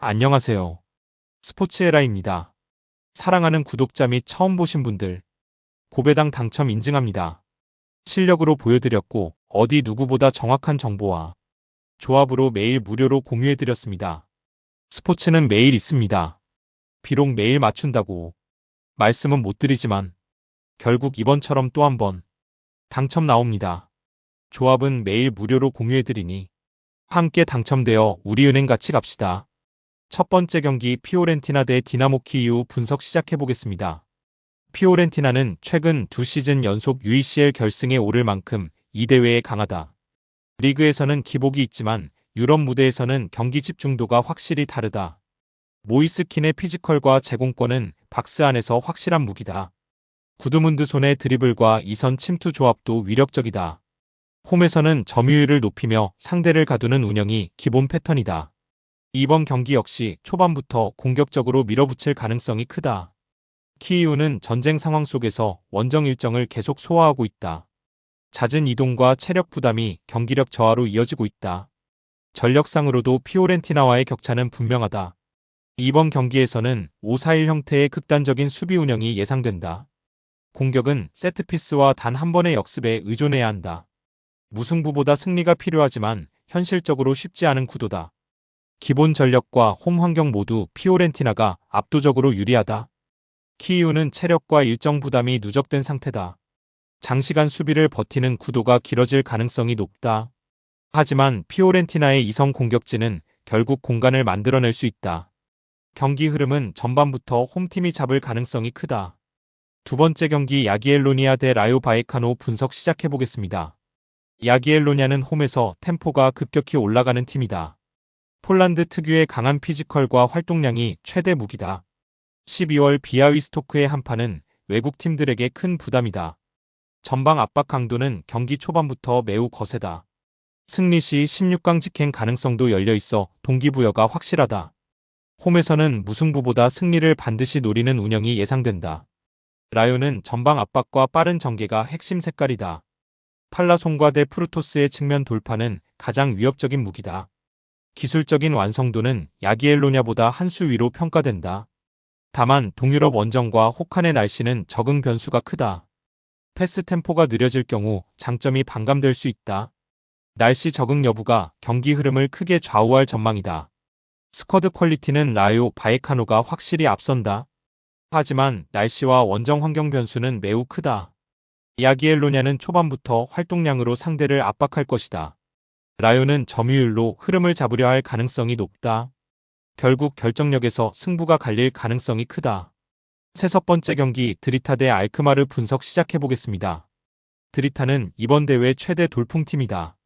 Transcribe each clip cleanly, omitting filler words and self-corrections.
안녕하세요. 스포츠에라입니다. 사랑하는 구독자 및 처음 보신 분들, 고배당 당첨 인증합니다. 실력으로 보여드렸고 어디 누구보다 정확한 정보와 조합으로 매일 무료로 공유해드렸습니다. 스포츠는 매일 있습니다. 비록 매일 맞춘다고 말씀은 못 드리지만 결국 이번처럼 또 한 번 당첨 나옵니다. 조합은 매일 무료로 공유해드리니 함께 당첨되어 우리은행 같이 갑시다. 첫 번째 경기 피오렌티나 대 디나모 키이우 분석 시작해보겠습니다. 피오렌티나는 최근 두 시즌 연속 UECL 결승에 오를 만큼 이 대회에 강하다. 리그에서는 기복이 있지만 유럽 무대에서는 경기 집중도가 확실히 다르다. 모이스킨의 피지컬과 제공권은 박스 안에서 확실한 무기다. 구드문드 손의 드리블과 이선 침투 조합도 위력적이다. 홈에서는 점유율을 높이며 상대를 가두는 운영이 기본 패턴이다. 이번 경기 역시 초반부터 공격적으로 밀어붙일 가능성이 크다. 키이우는 전쟁 상황 속에서 원정 일정을 계속 소화하고 있다. 잦은 이동과 체력 부담이 경기력 저하로 이어지고 있다. 전력상으로도 피오렌티나와의 격차는 분명하다. 이번 경기에서는 5-4-1 형태의 극단적인 수비 운영이 예상된다. 공격은 세트피스와 단 한 번의 역습에 의존해야 한다. 무승부보다 승리가 필요하지만 현실적으로 쉽지 않은 구도다. 기본 전력과 홈 환경 모두 피오렌티나가 압도적으로 유리하다. 키이우는 체력과 일정 부담이 누적된 상태다. 장시간 수비를 버티는 구도가 길어질 가능성이 높다. 하지만 피오렌티나의 이성 공격진은 결국 공간을 만들어낼 수 있다. 경기 흐름은 전반부터 홈팀이 잡을 가능성이 크다. 두 번째 경기 야기엘로니아 대 라요 바이에카노 분석 시작해보겠습니다. 야기엘로냐는 홈에서 템포가 급격히 올라가는 팀이다. 폴란드 특유의 강한 피지컬과 활동량이 최대 무기다. 12월 비아위스토크의 한판은 외국 팀들에게 큰 부담이다. 전방 압박 강도는 경기 초반부터 매우 거세다. 승리 시 16강 직행 가능성도 열려있어 동기부여가 확실하다. 홈에서는 무승부보다 승리를 반드시 노리는 운영이 예상된다. 라요는 전방 압박과 빠른 전개가 핵심 색깔이다. 팔라송과 대 프루토스의 측면 돌파는 가장 위협적인 무기다. 기술적인 완성도는 야기엘로냐보다 한 수 위로 평가된다. 다만 동유럽 원정과 혹한의 날씨는 적응 변수가 크다. 패스 템포가 느려질 경우 장점이 반감될 수 있다. 날씨 적응 여부가 경기 흐름을 크게 좌우할 전망이다. 스쿼드 퀄리티는 라요 바이에카노가 확실히 앞선다. 하지만 날씨와 원정 환경 변수는 매우 크다. 야기엘로냐는 초반부터 활동량으로 상대를 압박할 것이다. 라요는 점유율로 흐름을 잡으려 할 가능성이 높다. 결국 결정력에서 승부가 갈릴 가능성이 크다. 세 번째 경기 드리타 대 알크마르 분석 시작해보겠습니다. 드리타는 이번 대회 최대 돌풍팀이다.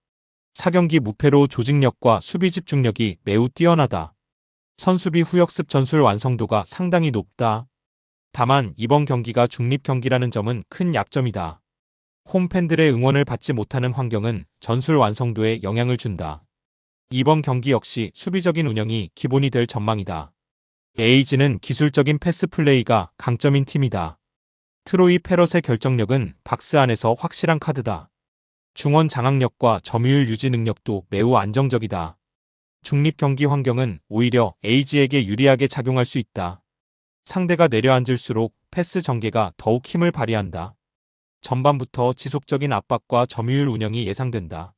4경기 무패로 조직력과 수비 집중력이 매우 뛰어나다. 선수비 후역습 전술 완성도가 상당히 높다. 다만 이번 경기가 중립 경기라는 점은 큰 약점이다. 홈팬들의 응원을 받지 못하는 환경은 전술 완성도에 영향을 준다. 이번 경기 역시 수비적인 운영이 기본이 될 전망이다. 에이지는 기술적인 패스 플레이가 강점인 팀이다. 트로이 페럿의 결정력은 박스 안에서 확실한 카드다. 중원 장악력과 점유율 유지 능력도 매우 안정적이다. 중립 경기 환경은 오히려 에이지에게 유리하게 작용할 수 있다. 상대가 내려앉을수록 패스 전개가 더욱 힘을 발휘한다. 전반부터 지속적인 압박과 점유율 운영이 예상된다.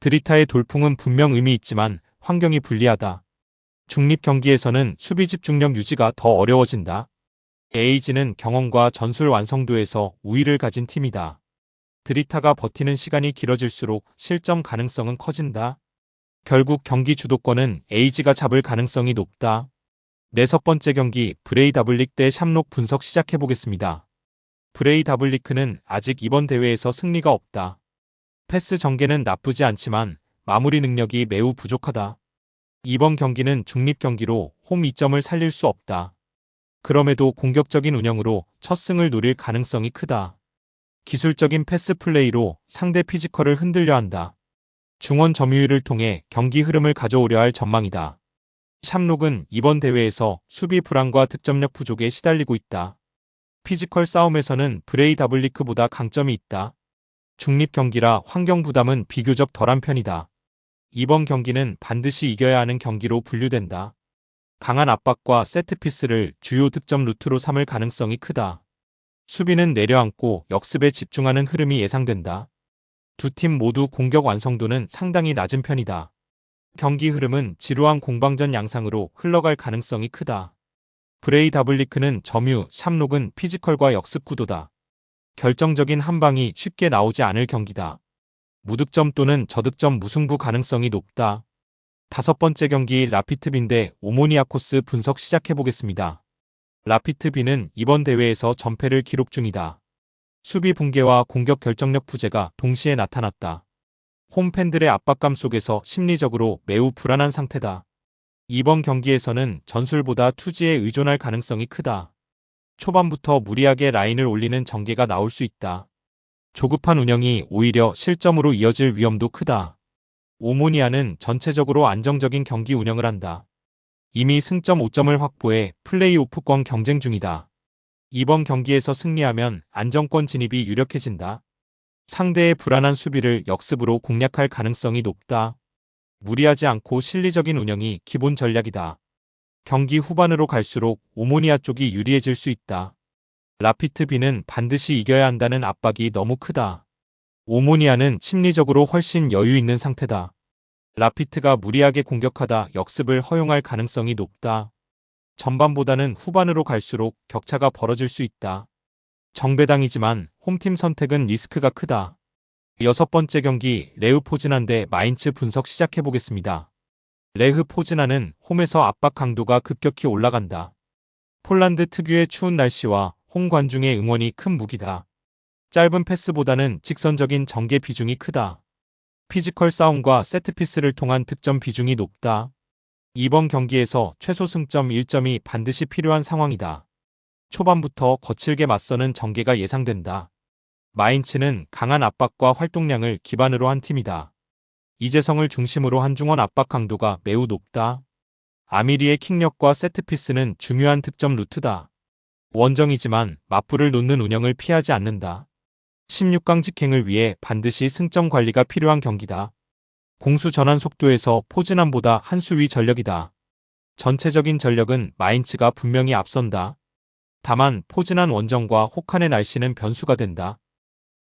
드리타의 돌풍은 분명 의미 있지만 환경이 불리하다. 중립 경기에서는 수비 집중력 유지가 더 어려워진다. 에이지는 경험과 전술 완성도에서 우위를 가진 팀이다. 드리타가 버티는 시간이 길어질수록 실점 가능성은 커진다. 결국 경기 주도권은 에이지가 잡을 가능성이 높다. 네 번째 경기 브레이다블릭 대 샴록 분석 시작해보겠습니다. 브레이다블리크는 아직 이번 대회에서 승리가 없다. 패스 전개는 나쁘지 않지만 마무리 능력이 매우 부족하다. 이번 경기는 중립 경기로 홈 이점을 살릴 수 없다. 그럼에도 공격적인 운영으로 첫 승을 노릴 가능성이 크다. 기술적인 패스 플레이로 상대 피지컬을 흔들려 한다. 중원 점유율을 통해 경기 흐름을 가져오려 할 전망이다. 샴록은 이번 대회에서 수비 불안과 득점력 부족에 시달리고 있다. 피지컬 싸움에서는 브레이다블리크보다 강점이 있다. 중립 경기라 환경 부담은 비교적 덜한 편이다. 이번 경기는 반드시 이겨야 하는 경기로 분류된다. 강한 압박과 세트피스를 주요 득점 루트로 삼을 가능성이 크다. 수비는 내려앉고 역습에 집중하는 흐름이 예상된다. 두 팀 모두 공격 완성도는 상당히 낮은 편이다. 경기 흐름은 지루한 공방전 양상으로 흘러갈 가능성이 크다. 브레이다블리크는 점유, 샴록은 피지컬과 역습 구도다. 결정적인 한 방이 쉽게 나오지 않을 경기다. 무득점 또는 저득점 무승부 가능성이 높다. 다섯 번째 경기 라피트 대 오모니아코스 분석 시작해보겠습니다. 라피트 B는 이번 대회에서 전패를 기록 중이다. 수비 붕괴와 공격 결정력 부재가 동시에 나타났다. 홈팬들의 압박감 속에서 심리적으로 매우 불안한 상태다. 이번 경기에서는 전술보다 투지에 의존할 가능성이 크다. 초반부터 무리하게 라인을 올리는 전개가 나올 수 있다. 조급한 운영이 오히려 실점으로 이어질 위험도 크다. 오모니아는 전체적으로 안정적인 경기 운영을 한다. 이미 승점 5점을 확보해 플레이오프권 경쟁 중이다. 이번 경기에서 승리하면 안정권 진입이 유력해진다. 상대의 불안한 수비를 역습으로 공략할 가능성이 높다. 무리하지 않고 실리적인 운영이 기본 전략이다. 경기 후반으로 갈수록 오모니아 쪽이 유리해질 수 있다. 라피트 B는 반드시 이겨야 한다는 압박이 너무 크다. 오모니아는 심리적으로 훨씬 여유 있는 상태다. 라피트가 무리하게 공격하다 역습을 허용할 가능성이 높다. 전반보다는 후반으로 갈수록 격차가 벌어질 수 있다. 정배당이지만 홈팀 선택은 리스크가 크다. 여섯 번째 경기 레흐 포즈난 대 마인츠 분석 시작해보겠습니다. 레흐 포즈난은 홈에서 압박 강도가 급격히 올라간다. 폴란드 특유의 추운 날씨와 홈 관중의 응원이 큰 무기다. 짧은 패스보다는 직선적인 전개 비중이 크다. 피지컬 싸움과 세트피스를 통한 득점 비중이 높다. 이번 경기에서 최소 승점 1점이 반드시 필요한 상황이다. 초반부터 거칠게 맞서는 전개가 예상된다. 마인츠는 강한 압박과 활동량을 기반으로 한 팀이다. 이재성을 중심으로 한 중원 압박 강도가 매우 높다. 아미리의 킥력과 세트피스는 중요한 득점 루트다. 원정이지만 맞불을 놓는 운영을 피하지 않는다. 16강 직행을 위해 반드시 승점 관리가 필요한 경기다. 공수 전환 속도에서 포즈난보다 한 수 위 전력이다. 전체적인 전력은 마인츠가 분명히 앞선다. 다만 포즈난 원정과 혹한의 날씨는 변수가 된다.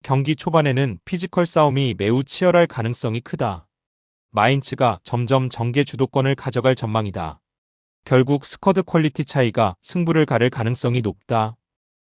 경기 초반에는 피지컬 싸움이 매우 치열할 가능성이 크다. 마인츠가 점점 전개 주도권을 가져갈 전망이다. 결국 스쿼드 퀄리티 차이가 승부를 가를 가능성이 높다.